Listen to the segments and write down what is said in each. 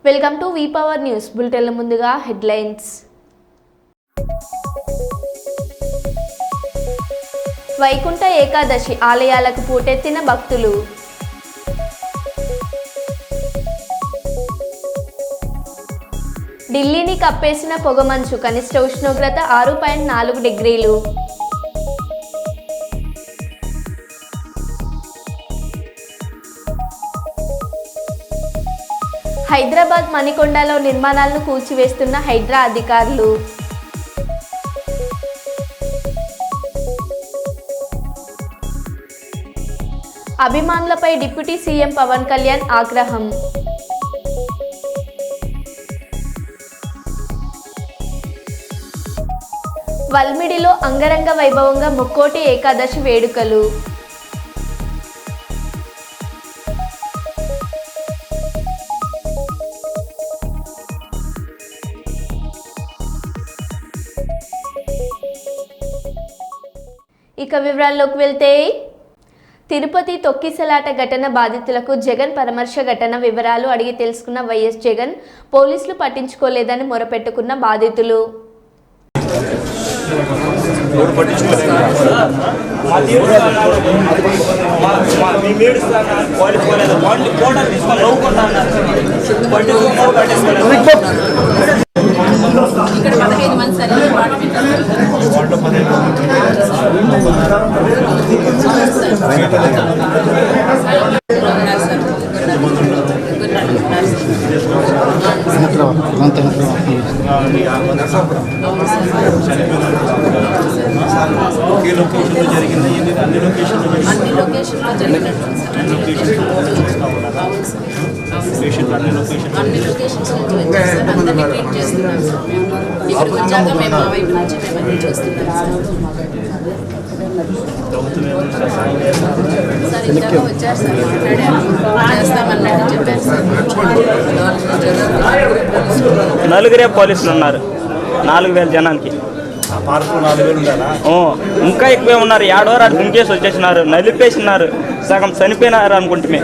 Welcome to V power news బులెటిన్ల ముందుగా headlines. Vaikuntha Ekadashi ఆలయాలకు పోటెత్తిన భక్తులు. ఢిల్లీని కప్పేసిన పొగమంచు, కనిష్ట ఉష్ణోగ్రత 6.4 డిగ్రీలు. హైదరాబాద్ మణికొండలో నిర్మాణాలను కూల్చివేస్తున్న హైడ్రా అధికారులు. అభిమానులపై డిప్యూటీ సీఎం పవన్ కళ్యాణ్ ఆగ్రహం. వల్మిడిలో అంగరంగ వైభవంగా ముక్కోటి ఏకాదశి వేడుకలు. ఇక వివరాల్లోకి వెళ్తే, తిరుపతి తొక్కిసలాట ఘటన బాధితులకు జగన్ పరామర్శ. ఘటన వివరాలు అడిగి తెలుసుకున్న వైఎస్ జగన్, పోలీసులు పట్టించుకోలేదని మొరపెట్టుకున్న బాధితులు. ఇక్కడ 15 మంది సరిగ్గా ఒకే లొకేషన్లో జరిగింది. అన్ని లొకేషన్లో జరిగినట్టు అన్ని లొకేషన్స్ అందరినీ ట్రీట్ చేస్తున్నాం సార్. ఇక్కడికి వచ్చాక మేము మా వైపు నుంచి మేము అన్ని చూస్తున్నాం సార్. ఇందాక వచ్చారు సార్, మాట్లాడారు, చేస్తామన్నట్టు చెప్పారు సార్. నలుగురే పోలీసులు ఉన్నారు 4000 జనానికి. ఇంకా ఎక్కువే ఉన్నారు. ఏడోరు అటు దుంకేసి వచ్చేసినారు, నలిపేసినారు, సగం చనిపోయినారు అనుకుంటే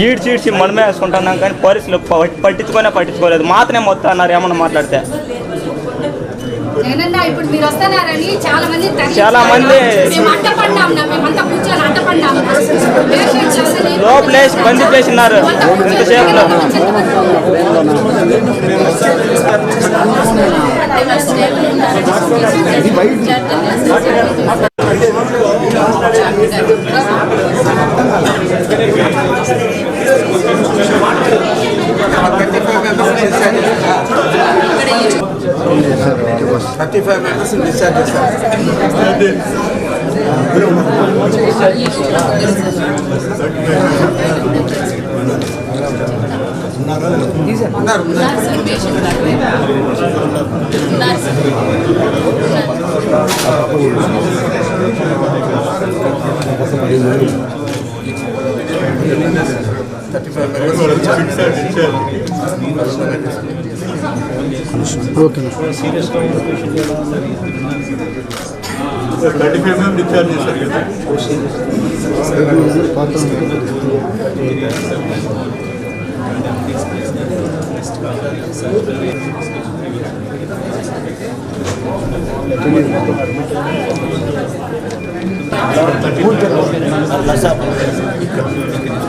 ఈడ్చి చీడ్చి మనమే వేసుకుంటున్నాం. కానీ పోలీసులు పట్టించుకోలేదు. మాత్రమే మొత్తం అన్నారు ఏమన్నా మాట్లాడితే. చాలా మంది లోపలేసి బందీ చేసినారు ఇంతసేపులో. $35 members discharge చేస్తారు. ఓకే 35 మేము డిశ్చార్జ్ చేశారు కదా.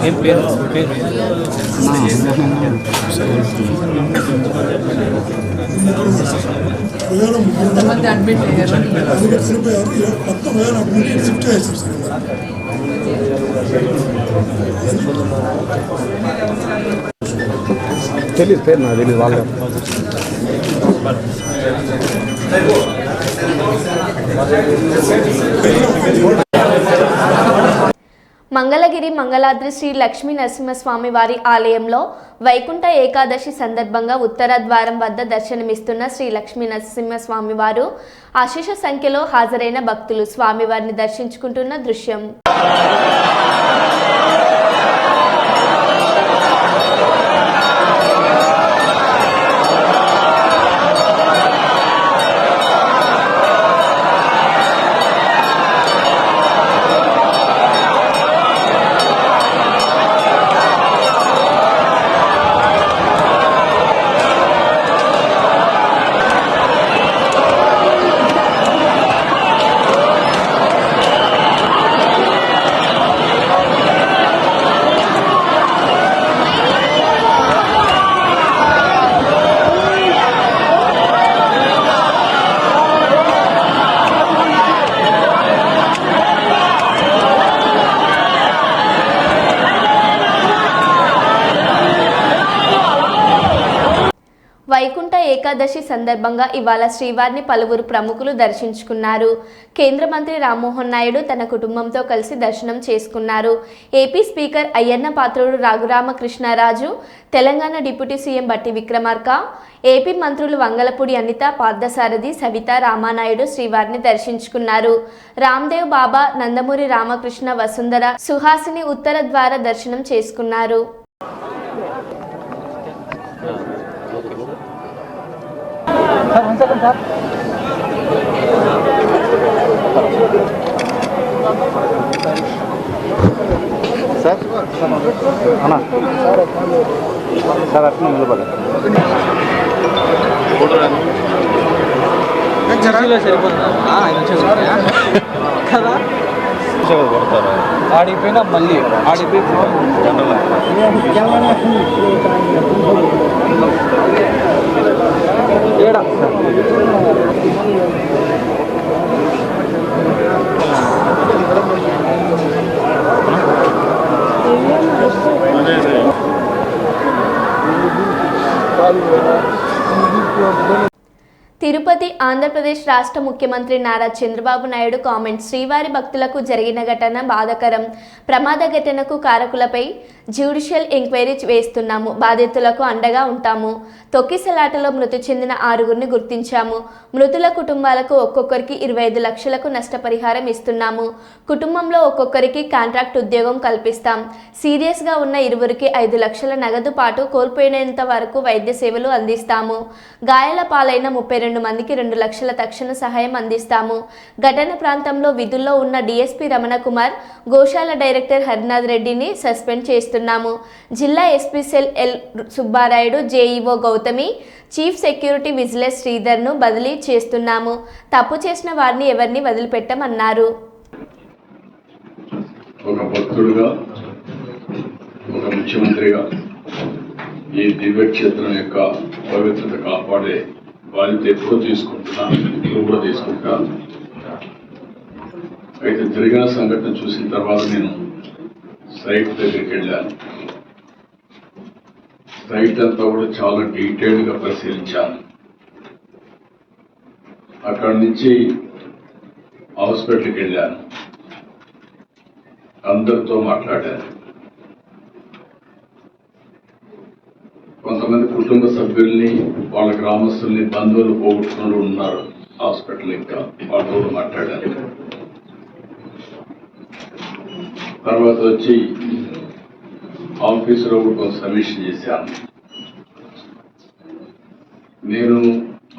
ఏం పేరు ఎంతమంది అడ్మిట్ అయ్యారు? తెలియదు పేరు, నాకు తెలియదు. వాళ్ళ మంగళగిరి మంగళాద్రి శ్రీ లక్ష్మీ నరసింహస్వామి వారి ఆలయంలో వైకుంఠ ఏకాదశి సందర్భంగా ఉత్తర ద్వారం వద్ద దర్శనమిస్తున్న శ్రీ లక్ష్మీ నరసింహస్వామి వారు అశేష సంఖ్యలో హాజరైన భక్తులు స్వామివారిని దర్శించుకుంటున్న దృశ్యం. వైకుంఠ ఏకాదశి సందర్భంగా ఇవాళ శ్రీవారిని పలువురు ప్రముఖులు దర్శించుకున్నారు. కేంద్ర మంత్రి రామ్మోహన్ నాయుడు తన కుటుంబంతో కలిసి దర్శనం చేసుకున్నారు. AP speaker Ayyanna Patrudu Raghuramakrishnaraju, Telangana deputy CM బట్టి విక్రమార్క, ఏపీ మంత్రులు వంగలపూడి అనిత, పార్థసారథి, సవిత, రామానాయుడు శ్రీవారిని దర్శించుకున్నారు. రామ్దేవ్ బాబా, నందమూరి రామకృష్ణ, వసుంధర, సుహాసిని ఉత్తర ద్వార దర్శనం చేసుకున్నారు. ఆడిపోయినా మళ్ళీ ఆడిపోయి ఏడా తిరుపతి ఆంధ్రప్రదేశ్ రాష్ట్ర ముఖ్యమంత్రి నారా చంద్రబాబు నాయుడు కామెంట్స్. శ్రీవారి భక్తులకు జరిగిన ఘటన బాధాకరం. ప్రమాద ఘటనకు కారకులపై జ్యుడిషియల్ ఎంక్వైరీ వేస్తున్నాము. బాధితులకు అండగా ఉంటాము. తొక్కిసలాటలో మృతి చెందిన 6గురిని గుర్తించాము. మృతుల కుటుంబాలకు ఒక్కొక్కరికి 25 లక్షలకు నష్టపరిహారం ఇస్తున్నాము. కుటుంబంలో ఒక్కొక్కరికి కాంట్రాక్ట్ ఉద్యోగం కల్పిస్తాం. సీరియస్గా ఉన్న 20కి 5 లక్షల నగదు పాటు కోల్పోయినంత వరకు వైద్య సేవలు అందిస్తాము. గాయాల పాలైన 32 మందికి 2 లక్షల తక్షణ సహాయం అందిస్తాము. ఘటన ప్రాంతంలో విధుల్లో ఉన్న డీఎస్పీ రమణ కుమార్, గోశాల డైరెక్టర్ హరినాథ్ రెడ్డిని సస్పెండ్ చేస్తున్నాము. జిల్లా ఎస్పీ సెల్ L Subbarayudu, JEO Gautami, chief security vigilance శ్రీధర్ను బదిలీ చేస్తున్నాము. తప్పు చేసిన వారిని ఎవరిని వదిలిపెట్టమన్నారు. ఒక భక్తుడుగా, ఒక ముఖ్యమంత్రిగా ఈ దివ్య క్షేత్రం యొక్క పవిత్రత కాపాడే బాధ్యత ఎప్పుడూ తీసుకుంటున్నాను, ఇప్పుడు కూడా తీసుకుంటాను. అయితే జరిగిన సంఘటన చూసిన తర్వాత నేను సైట్ దగ్గరికి వెళ్ళాను. సైట్ అంతా కూడా చాలా డీటెయిల్గా పరిశీలించాను. అక్కడి నుంచి హాస్పిటల్కి వెళ్ళాను, అందరితో మాట్లాడాను. కొంతమంది కుటుంబ సభ్యుల్ని, వాళ్ళ గ్రామస్తుల్ని, బంధువులు పోగొట్టుకుని ఉన్నారు హాస్పిటల్. ఇంకా వాళ్ళతో కూడా మాట్లాడాను. తర్వాత వచ్చి ఆఫీసులో కూడా సమీక్ష చేశాను. నేను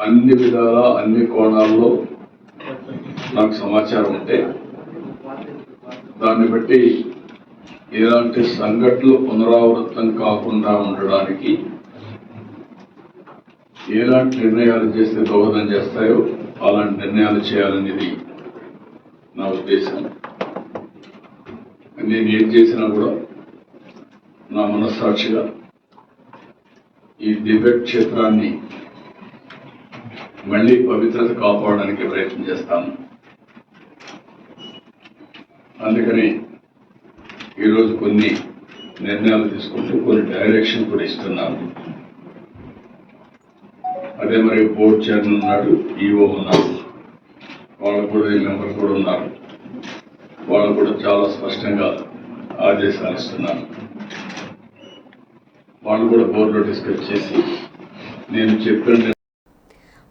అన్ని విధాల, అన్ని కోణాల్లో నాకు సమాచారం ఉంటే దాన్ని బట్టి ఇలాంటి సంఘటనలు పునరావృతం కాకుండా ఉండడానికి ఎలాంటి నిర్ణయాలు చేస్తే దోహదం చేస్తాయో అలాంటి నిర్ణయాలు చేయాలనేది నా ఉద్దేశం. నేను ఏం చేసినా కూడా నా మనస్సాక్షిగా ఈ దివ్య క్షేత్రాన్ని మళ్ళీ పవిత్రత కాపాడడానికి ప్రయత్నం చేస్తాను. అందుకని ఈరోజు కొన్ని నిర్ణయాలు తీసుకుంటూ కొన్ని డైరెక్షన్ కూడా ఇస్తున్నాను. అదే మరి బోర్డు చైర్మన్ ఉన్నాడు, ఈఓ ఉన్నారు, వాళ్ళు కూడా ఈ మెంబర్ కూడా ఉన్నారు. వాళ్ళు కూడా చాలా స్పష్టంగా ఆదేశాలు ఇస్తున్నాను. వాళ్ళు కూడా బోర్డులో డిస్కస్ చేసి నేను చెప్పిన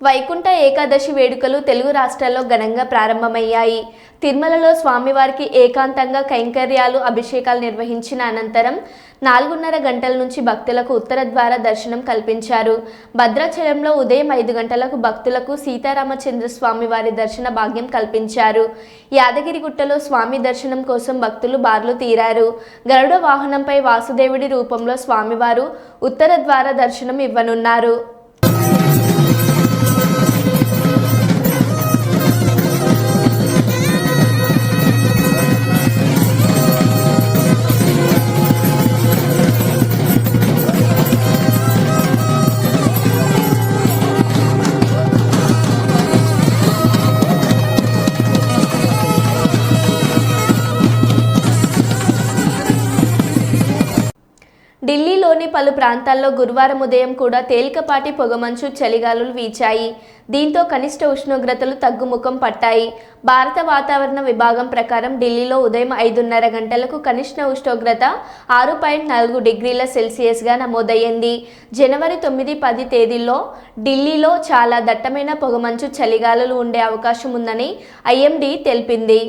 వైకుంఠ ఏకాదశి వేడుకలు తెలుగు రాష్ట్రాల్లో ఘనంగా ప్రారంభమయ్యాయి. తిరుమలలో స్వామివారికి ఏకాంతంగా కైంకర్యాలు, అభిషేకాలు నిర్వహించిన అనంతరం 4:30 గంటల నుంచి భక్తులకు ఉత్తర ద్వార దర్శనం కల్పించారు. భద్రాచలంలో ఉదయం 5 గంటలకు భక్తులకు సీతారామచంద్ర స్వామి వారి దర్శన భాగ్యం కల్పించారు. యాదగిరిగుట్టలో స్వామి దర్శనం కోసం భక్తులు బార్లు తీరారు. గరుడ వాహనంపై వాసుదేవుడి రూపంలో స్వామివారు ఉత్తర ద్వార దర్శనం ఇవ్వనున్నారు. ఢిల్లీలోని పలు ప్రాంతాల్లో గురువారం ఉదయం కూడా తేలికపాటి పొగమంచు చలిగాలులు వీచాయి. దీంతో కనిష్ట ఉష్ణోగ్రతలు తగ్గుముఖం పట్టాయి. భారత వాతావరణ విభాగం ప్రకారం ఢిల్లీలో ఉదయం 5:30 గంటలకు కనిష్ట ఉష్ణోగ్రత 6.4 డిగ్రీల సెల్సియస్గా నమోదయ్యింది. జనవరి 9-10 తేదీల్లో ఢిల్లీలో చాలా దట్టమైన పొగమంచు చలిగాలులు ఉండే అవకాశం ఉందని ఐఎండీ తెలిపింది.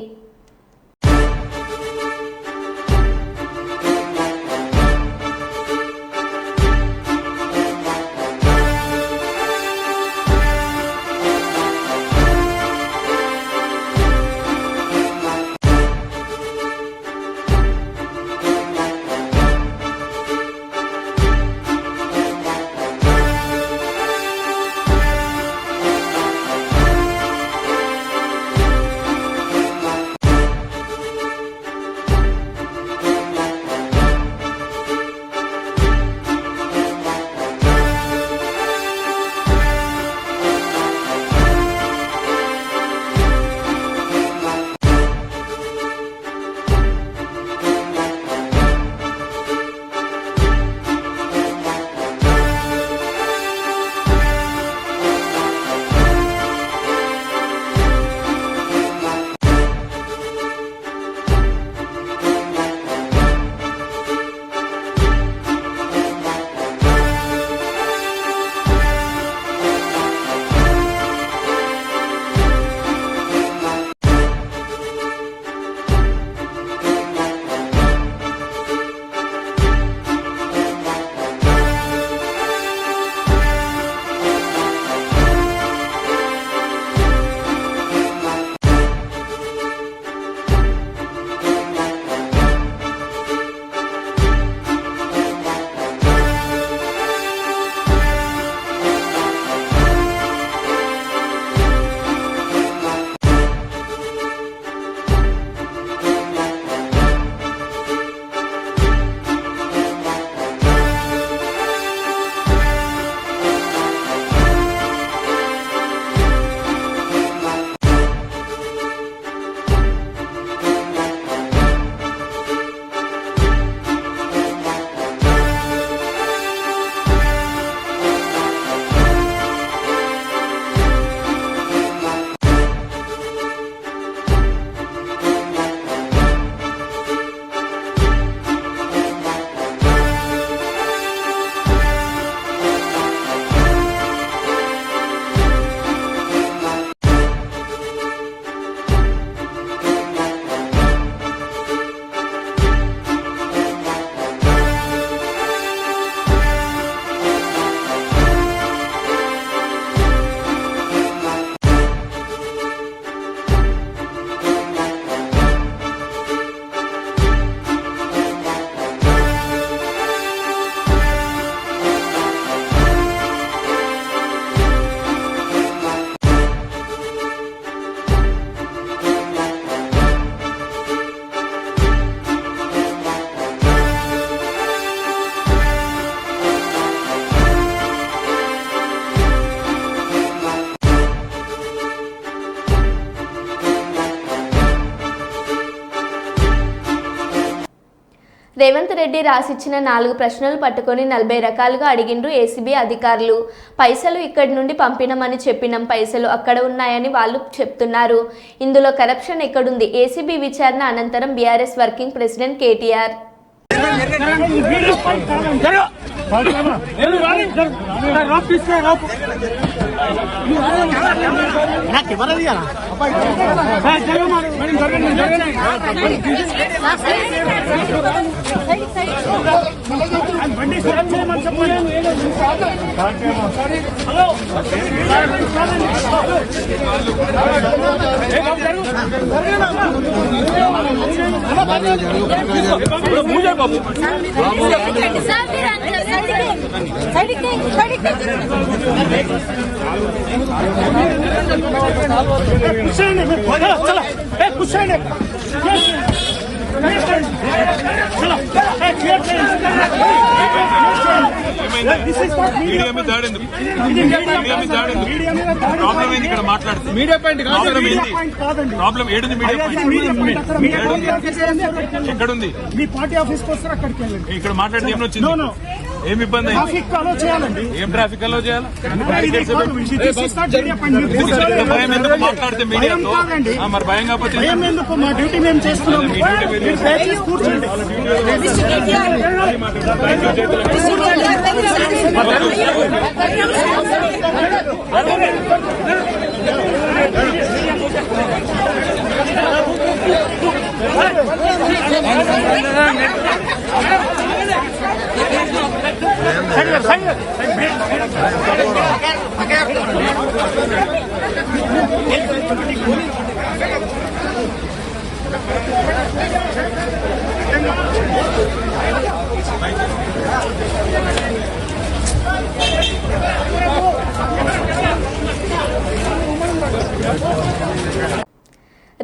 రేవంత్ రెడ్డి రాసిచ్చిన 4 ప్రశ్నలు పట్టుకొని 40 రకాలుగా అడిగిండ్రు ఏసీబీ అధికారులు. పైసలు ఇక్కడి నుండి పంపినమని చెప్పినాం, పైసలు అక్కడ ఉన్నాయని వాళ్ళు చెప్తున్నారు. ఇందులో కరప్షన్ ఎక్కడుంది? ఏసీబీ విచారణ అనంతరం BRS working president KTR media మీద దాడి ఎందుకు? ప్రాబ్లం ఏంది ఇక్కడ మాట్లాడుతుంది? మీడియా పాయింట్ ప్రాబ్లం ఏడుంది? మీడియా ఎక్కడుంది? మీ పార్టీ ఆఫీస్కి వస్తారు, అక్కడికి వెళ్ళండి. ఇక్కడ మాట్లాడితే ఏమొచ్చింది? ఏమి ఇబ్బంది ట్రాఫిక్ అలో చేయాలండి. ఏం ట్రాఫిక్ అలో చేయాలి? భయం ఎందుకు మాట్లాడితే మీడియాతో? మరి భయం కాకపోతే భయం ఎందుకు? మా డ్యూటీ మేము చేస్తున్నాం. దయచేసి కూర్చోండి.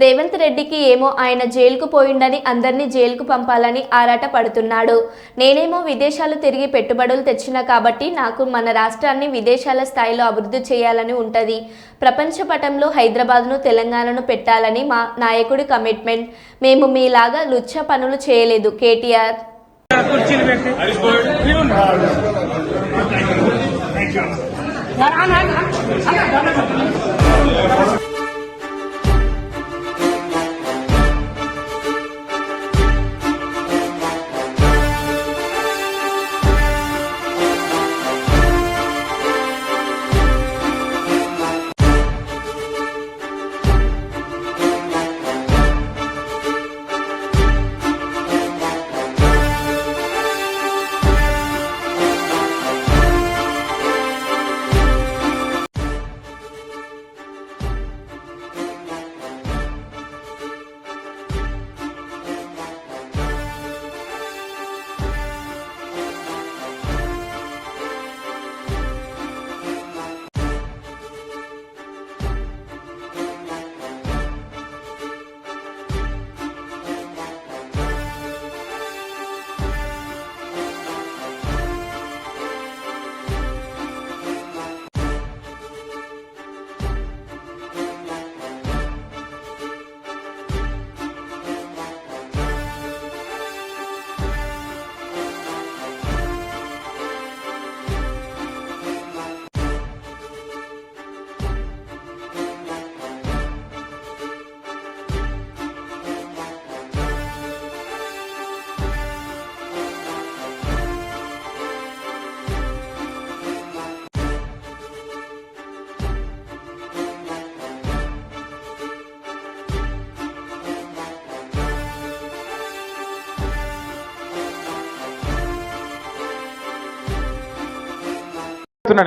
రేవంత్ రెడ్డికి ఏమో ఆయన జైలుకు పోయిండని అందరినీ జైలుకు పంపాలని ఆరాట పడుతున్నాడు. నేనేమో విదేశాలు తిరిగి పెట్టుబడులు తెచ్చిన కాబట్టి నాకు మన రాష్ట్రాన్ని విదేశాల స్థాయిలో అభివృద్ధి చేయాలని ఉంటది. ప్రపంచ పటంలో హైదరాబాద్ను తెలంగాణను పెట్టాలని మా నాయకుడి కమిట్మెంట్. మేము మీలాగా లుచ్చ పనులు చేయలేదు. కేటీఆర్.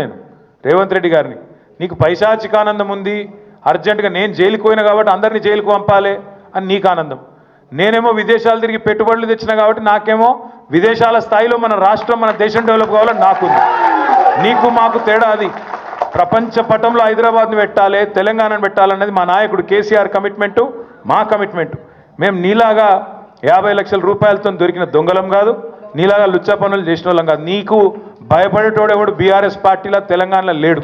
నేను రేవంత్ రెడ్డి గారిని, నీకు పైశాచికానందం ఉంది, అర్జెంటుగా నేను జైలుకు పోయినా కాబట్టి అందరినీ జైలుకు పంపాలి అని నీకు ఆనందం. నేనేమో విదేశాలు తిరిగి పెట్టుబడులు తెచ్చినా కాబట్టి నాకేమో విదేశాల స్థాయిలో మన రాష్ట్రం మన దేశం డెవలప్ కావాలని నాకుంది. నీకు మాకు తేడా అది. ప్రపంచ పటంలో హైదరాబాద్ని పెట్టాలి, తెలంగాణను పెట్టాలన్నది మా నాయకుడు కేసీఆర్ కమిట్మెంటు, మా కమిట్మెంటు. మేము నీలాగా 50 లక్షల రూపాయలతో దొరికిన దొంగలం కాదు, నీలాగా లుచ్చా పనులు చేసిన వాళ్ళం కాదు. నీకు భయపడేటోడు ఎవడు బీఆర్ఎస్ పార్టీలో తెలంగాణలో లేడు.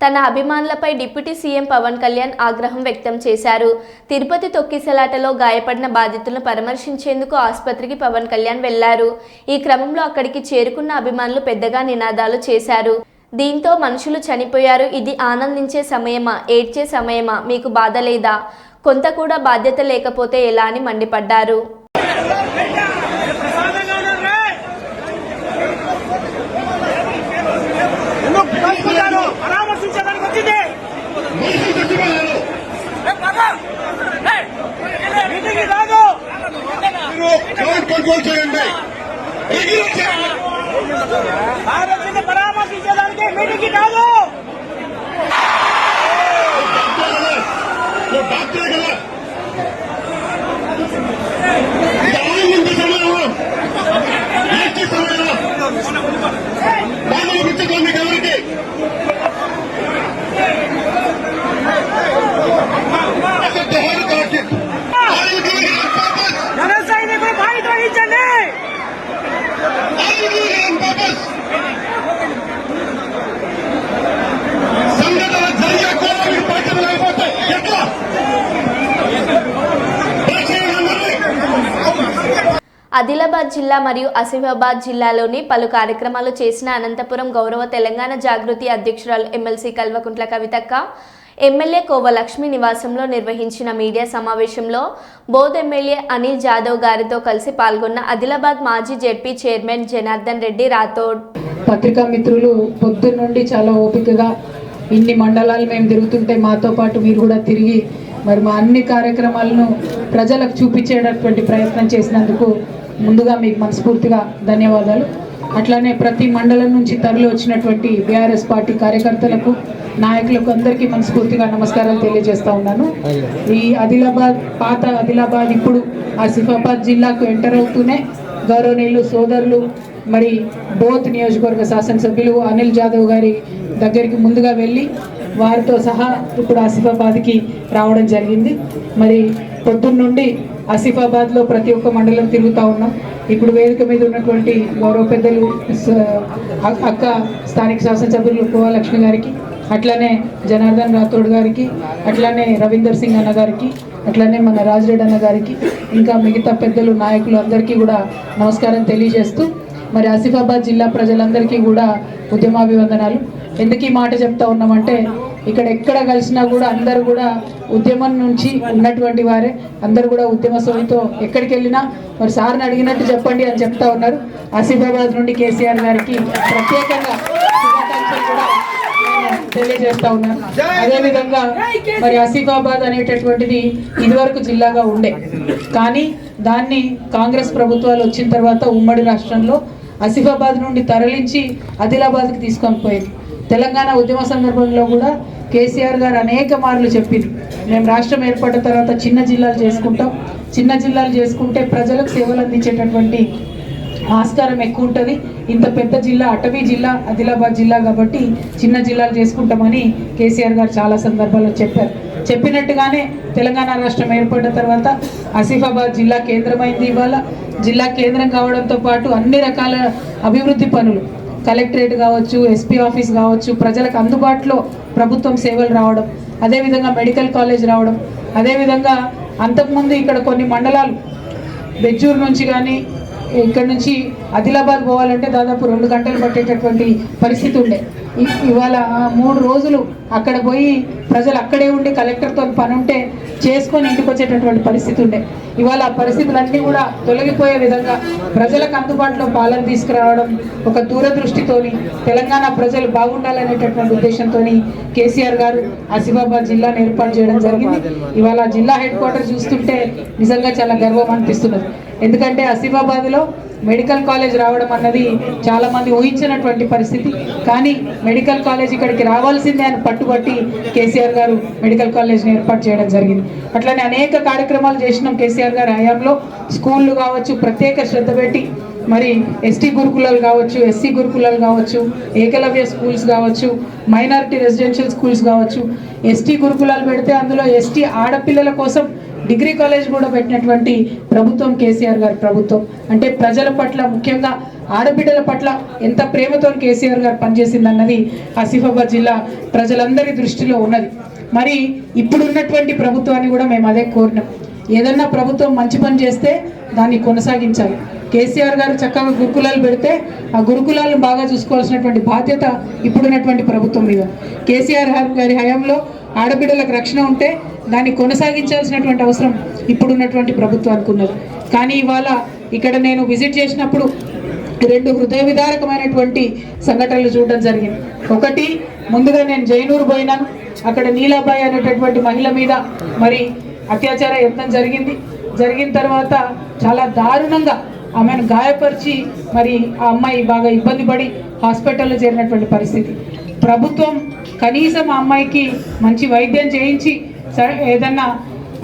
తన అభిమానులపై డిప్యూటీ సీఎం పవన్ కళ్యాణ్ ఆగ్రహం వ్యక్తం చేశారు. తిరుపతి తొక్కిసలాటలో గాయపడిన బాధితులను పరామర్శించేందుకు ఆసుపత్రికి పవన్ కళ్యాణ్ వెళ్లారు. ఈ క్రమంలో అక్కడికి చేరుకున్న అభిమానులు పెద్దగా నినాదాలు చేశారు. దీంతో మనుషులు చనిపోయారు, ఇది ఆనందించే సమయమా, ఏడ్చే సమయమా, మీకు బాధ లేదా, కొంత కూడా బాధ్యత లేకపోతే ఎలా అని మండిపడ్డారు. పరామర్శించడానికి మీటింగ్ కాదు. జన సైనికులు బాధ్యత వహించండి. ఆదిలాబాద్ జిల్లా మరియు ఆసిఫాబాద్ జిల్లాలోని పలు కార్యక్రమాలు చేసిన అనంతపురం గౌరవ తెలంగాణ జాగృతి అధ్యక్షురాలు ఎమ్మెల్సీ కల్వకుంట్ల కవితక్క ఎమ్మెల్యే కోవ లక్ష్మి నివాసంలో నిర్వహించిన మీడియా సమావేశంలో బోధ్ ఎమ్మెల్యే అనిల్ జాదవ్ గారితో కలిసి పాల్గొన్న ఆదిలాబాద్ మాజీ జెడ్పీ చైర్మన్ జనార్దన్ రెడ్డి రాథోడ్. పత్రికా మిత్రులు పొద్దున్న నుండి చాలా ఓపికగా ఇన్ని మండలాలు మేము తిరుగుతుంటే మాతో పాటు మీరు కూడా తిరిగి మరి మా అన్ని కార్యక్రమాలను ప్రజలకు చూపించేటటువంటి ప్రయత్నం చేసినందుకు ముందుగా మీకు మనస్ఫూర్తిగా ధన్యవాదాలు. అట్లానే ప్రతి మండలం నుంచి తరలి వచ్చినటువంటి బీఆర్ఎస్ పార్టీ కార్యకర్తలకు నాయకులకు అందరికీ మనస్ఫూర్తిగా నమస్కారాలు తెలియజేస్తా ఉన్నాను. ఈ ఆదిలాబాద్ పాత ఆదిలాబాద్ ఇప్పుడు ఆసిఫాబాద్ జిల్లాకు ఎంటర్ అవుతూనే గౌరవనీయులు సోదరులు మరి బోత్ నియోజకవర్గ శాసనసభ్యులు అనిల్ జాదవ్ గారి దగ్గరికి ముందుగా వెళ్ళి వారితో సహా ఇప్పుడు ఆసిఫాబాద్కి రావడం జరిగింది. మరి పొద్దున్న నుండి ఆసిఫాబాద్లో ప్రతి ఒక్క మండలం తిరుగుతూ ఉన్నాం. ఇప్పుడు వేదిక మీద ఉన్నటువంటి గౌరవ పెద్దలు అక్క స్థానిక శాసనసభ్యులు కోవ లక్ష్మి గారికి, అట్లానే జనార్దన్ రాథోడ్ గారికి, అట్లానే రవీందర్ సింగ్ అన్న గారికి, అట్లానే మన రాజరెడ్డి అన్న గారికి, ఇంకా మిగతా పెద్దలు నాయకులు అందరికీ కూడా నమస్కారం తెలియజేస్తూ మరి ఆసిఫాబాద్ జిల్లా ప్రజలందరికీ కూడా ఉద్యమాభివందనాలు. ఎందుకు ఈ మాట చెప్తా ఉన్నామంటే ఇక్కడ ఎక్కడ కలిసినా కూడా అందరూ కూడా ఉద్యమం నుంచి ఉన్నటువంటి వారే, అందరూ కూడా ఉద్యమ సోనితో ఎక్కడికి వెళ్ళినా మరి సార్ని అడిగినట్టు చెప్పండి అని చెప్తా ఉన్నారు. ఆసిఫాబాద్ నుండి కేసీఆర్ గారికి ప్రత్యేకంగా శుభాకాంక్షలు కూడా తెలియజేస్తా ఉన్నాను. అదేవిధంగా మరి ఆసిఫాబాద్ అనేటటువంటిది ఇదివరకు జిల్లాగా ఉండే, కానీ దాన్ని కాంగ్రెస్ ప్రభుత్వాలు వచ్చిన తర్వాత ఉమ్మడి రాష్ట్రంలో ఆసిఫాబాద్ నుండి తరలించి ఆదిలాబాద్కి తీసుకొని పోయింది. తెలంగాణ ఉద్యమ సందర్భంలో కూడా కేసీఆర్ గారు అనేక మార్లు చెప్పింది, మేము రాష్ట్రం ఏర్పడిన తర్వాత చిన్న జిల్లాలు చేసుకుంటాం, చిన్న జిల్లాలు చేసుకుంటే ప్రజలకు సేవలు అందించేటటువంటి ఆస్కారం ఎక్కువ ఉంటుంది, ఇంత పెద్ద జిల్లా అటవీ జిల్లా ఆదిలాబాద్ జిల్లా కాబట్టి చిన్న జిల్లాలు చేసుకుంటామని కేసీఆర్ గారు చాలా సందర్భాల్లో చెప్పారు. చెప్పినట్టుగానే తెలంగాణ రాష్ట్రం ఏర్పడిన తర్వాత ఆసిఫాబాద్ జిల్లా కేంద్రమైంది. ఇవాళ జిల్లా కేంద్రం కావడంతో పాటు అన్ని రకాల అభివృద్ధి పనులు, కలెక్టరేట్ కావచ్చు, ఎస్పీ ఆఫీస్ కావచ్చు, ప్రజలకు అందుబాటులో ప్రభుత్వం సేవలు రావడం, అదేవిధంగా మెడికల్ కాలేజ్ రావడం, అదేవిధంగా అంతకుముందు ఇక్కడ కొన్ని మండలాలు బెజ్జూరు నుంచి కానీ ఇక్కడ నుంచి ఆదిలాబాద్ పోవాలంటే దాదాపు 2 గంటలు పట్టేటటువంటి పరిస్థితి ఉండే. ఇవాళ 3 రోజులు అక్కడ పోయి ప్రజలు అక్కడే ఉండి కలెక్టర్తో పని ఉంటే చేసుకొని ఇంటికి వచ్చేటటువంటి పరిస్థితి ఉండే. ఇవాళ ఆ పరిస్థితులన్నీ కూడా తొలగిపోయే విధంగా ప్రజలకు అందుబాటులో పాలన తీసుకురావడం, ఒక దూరదృష్టితోని తెలంగాణ ప్రజలు బాగుండాలనేటటువంటి ఉద్దేశంతో కేసీఆర్ గారు ఆసిఫాబాద్ జిల్లాను ఏర్పాటు చేయడం జరిగింది. ఇవాళ జిల్లా హెడ్ క్వార్టర్ చూస్తుంటే నిజంగా చాలా గర్వం అనిపిస్తున్నది. ఎందుకంటే ఆసిఫాబాద్లో మెడికల్ కాలేజ్ రావడం అన్నది చాలామంది ఊహించినటువంటి పరిస్థితి, కానీ మెడికల్ కాలేజ్ ఇక్కడికి రావాల్సిందే అని పట్టుబట్టి కేసీఆర్ గారు మెడికల్ కాలేజ్ని ఏర్పాటు చేయడం జరిగింది. అట్లనే అనేక కార్యక్రమాలు చేసినాం కేసీఆర్ గారి హయాంలో. స్కూళ్ళు కావచ్చు ప్రత్యేక శ్రద్ధ పెట్టి, మరి ఎస్టీ గురుకులాలు కావచ్చు, ఎస్సీ గురుకులాలు కావచ్చు, ఏకలవ్య స్కూల్స్ కావచ్చు, మైనారిటీ రెసిడెన్షియల్ స్కూల్స్ కావచ్చు. ఎస్టీ గురుకులాలు పెడితే అందులో ఎస్టీ ఆడపిల్లల కోసం డిగ్రీ కాలేజ్ కూడా పెట్టినటువంటి ప్రభుత్వం కేసీఆర్ గారి ప్రభుత్వం. అంటే ప్రజల పట్ల, ముఖ్యంగా ఆడబిడ్డల పట్ల ఎంత ప్రేమతో కేసీఆర్ గారు పనిచేసిందన్నది ఆసిఫాబాద్ జిల్లా ప్రజలందరి దృష్టిలో ఉన్నది. మరి ఇప్పుడున్నటువంటి ప్రభుత్వాన్ని కూడా మేము అదే కోరినాం, ఏదన్నా ప్రభుత్వం మంచి పని చేస్తే దాన్ని కొనసాగించాలి. కేసీఆర్ గారు చక్కగా గురుకులాలు పెడితే ఆ గురుకులాలను బాగా చూసుకోవాల్సినటువంటి బాధ్యత ఇప్పుడున్నటువంటి ప్రభుత్వం మీద. కేసీఆర్ గారి హయాంలో ఆడబిడ్డలకు రక్షణ ఉంటే దాన్ని కొనసాగించాల్సినటువంటి అవసరం ఇప్పుడున్నటువంటి ప్రభుత్వానికి ఉన్నది. కానీ ఇవాళ ఇక్కడ నేను విజిట్ చేసినప్పుడు 2 హృదయ విదారకమైనటువంటి సంఘటనలు చూడడం జరిగింది. ఒకటి, ముందుగా నేను జైనూరు పోయినాను, అక్కడ నీలాబాయి అనేటటువంటి మహిళ మీద మరి అత్యాచార యత్నం జరిగిన తర్వాత చాలా దారుణంగా ఆమెను గాయపరిచి మరి ఆ అమ్మాయి బాగా ఇబ్బంది పడి హాస్పిటల్లో చేరినటువంటి పరిస్థితి. ప్రభుత్వం కనీసం ఆ అమ్మాయికి మంచి వైద్యం చేయించి ఏదన్నా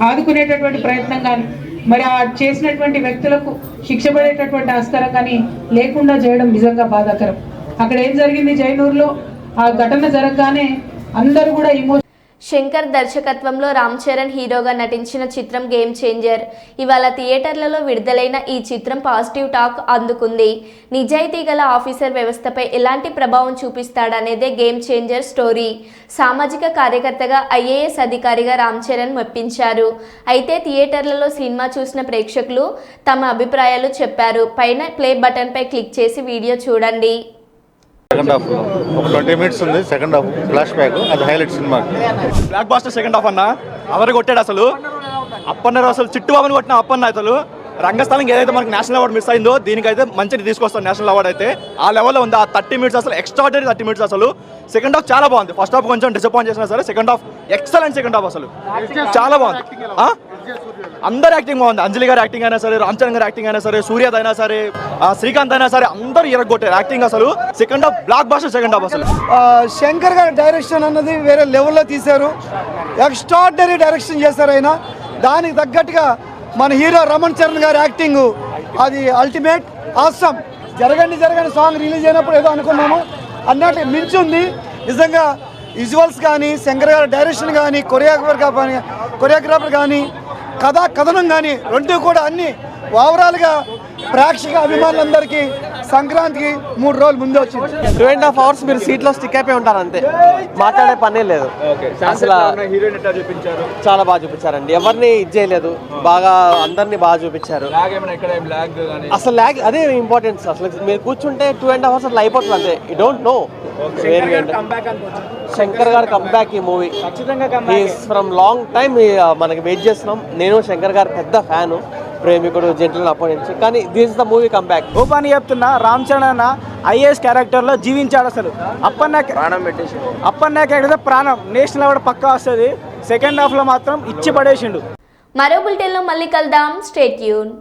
ఆదుకునేటటువంటి ప్రయత్నం కానీ, మరి ఆ చేసినటువంటి వ్యక్తులకు శిక్ష పడేటటువంటి ఆస్కారం కానీ లేకుండా చేయడం నిజంగా బాధాకరం. అక్కడ ఏం జరిగింది, జైనూరులో ఆ ఘటన జరగగానే అందరూ కూడా శంకర్ దర్శకత్వంలో రామ్ చరణ్ హీరోగా నటించిన చిత్రం గేమ్ చేంజర్ ఇవాళ థియేటర్లలో విడుదలైన ఈ చిత్రం పాజిటివ్ టాక్ అందుకుంది. నిజాయితీ గల ఆఫీసర్ వ్యవస్థపై ఎలాంటి ప్రభావం చూపిస్తాడనేదే గేమ్ చేంజర్ స్టోరీ. సామాజిక కార్యకర్తగా ఐఏఎస్ అధికారిగా రామ్ చరణ్ మెప్పించారు. అయితే థియేటర్లలో సినిమా చూసిన ప్రేక్షకులు తమ అభిప్రాయాలు చెప్పారు. పైన ప్లే బటన్ పై క్లిక్ చేసి వీడియో చూడండి. సెకండ్ హాఫ్ ఒక 20 minutes ఉంది. సెకండ్ హాఫ్ ఫ్లాష్ బ్యాక్, అది హైలైట్ సినిమా. బ్లాక్ బాస్టర్ సెకండ్ హాఫ్ అన్న ఎవరు కొట్టాడు అసలు. అప్పన్నారు అసలు చిట్టుబాబుని కొట్టిన అప్పన్న అసలు రంగస్థలం ఏదైతే మనకి నేషనల్ అవార్డు మిస్ అయిందో దీనికైతే మంచిగా తీసుకొస్తాం. నేషనల్ అవార్డు అయితే ఆ లెవెల్లో ఉంది. ఆ 30 minutes అసలు ఎక్స్ట్రాడనరీ 30 minutes అసలు. సెకండ్ హాఫ్ చాలా బాగుంది. ఫస్ట్ హాఫ్ కొంచెం డిసప్పాయింట్ చేసినా సరే second half excellent. Second half అసలు చాలా బాగుంది. అందరు యాక్టింగ్ బాగుంది. అంజలి గారి యాక్టింగ్ అయినా సరే, రామ్ చరణ్ గారి యాక్టింగ్ అయినా సరే, సూర్యద్ అయినా సరే, శ్రీకాంత్ అయినా సరే అందరూ ఇరగొట్టారు యాక్టింగ్ అసలు. Second half blockbuster second half అసలు. శంకర్ గారి డైరెక్షన్ అన్నది వేరే లెవెల్లో తీశారు. ఎక్స్ట్రాడినరీ డైరెక్షన్ చేశారు ఆయన. దానికి తగ్గట్టుగా మన హీరో రమణ్ చరణ్ గారి యాక్టింగ్ అది అల్టిమేట్ ఆసమ్. జరగండి సాంగ్ రిలీజ్ అయినప్పుడు ఏదో అనుకున్నాము అన్నట్టు మించి ఉంది నిజంగా. విజువల్స్ కానీ, శంకర్ గారి డైరెక్షన్ కానీ, కొరియోగ్రాఫర్ కానీ, కథనం కానీ రెండు కూడా అన్ని ఓవరాల్గా ప్రేక్షక అభిమానులందరికీ సంక్రాంతికి 3 రోజులు ముందే వచ్చింది. 2.5 hours మీరు సీట్లో స్టిక్ అయిపోయి ఉంటారు అంతే, మాట్లాడే పనే లేదు. అసలు చాలా బాగా చూపించారండి. ఎవరిని ఇది చేయలేదు, బాగా అందరినీ బాగా చూపించారు. అసలు లాగ్ అదే ఇంపార్టెన్స్. అసలు మీరు కూర్చుంటే 2.5 hours అట్లా అయిపోతుంది అంతే. You don't know. శంకర్ గారు కంబ్యాక్ ఈ మూవీ ఫ్రమ్ లాంగ్ టైం మనకి వెయిట్ చేస్తున్నాం. నేను శంకర్ గారు పెద్ద ఫ్యాను, ప్రేమికుడు, జెంటిల్ అపోనెంట్స్. కానీ this is the movie comeback. Open చెప్తున్నా, రామ్ చరణ్ అన్న ఐఏఎస్ క్యారెక్టర్లో జీవించాడు అసలు. అప్పన్నాకైతే ప్రాణం నేషనల్ అవార్డు పక్కా వస్తుంది. సెకండ్ హాఫ్లో మాత్రం ఇచ్చి పడేసిండు. మరో బులెటిన్లో మళ్ళీ కలుద్దాం. Stay tune.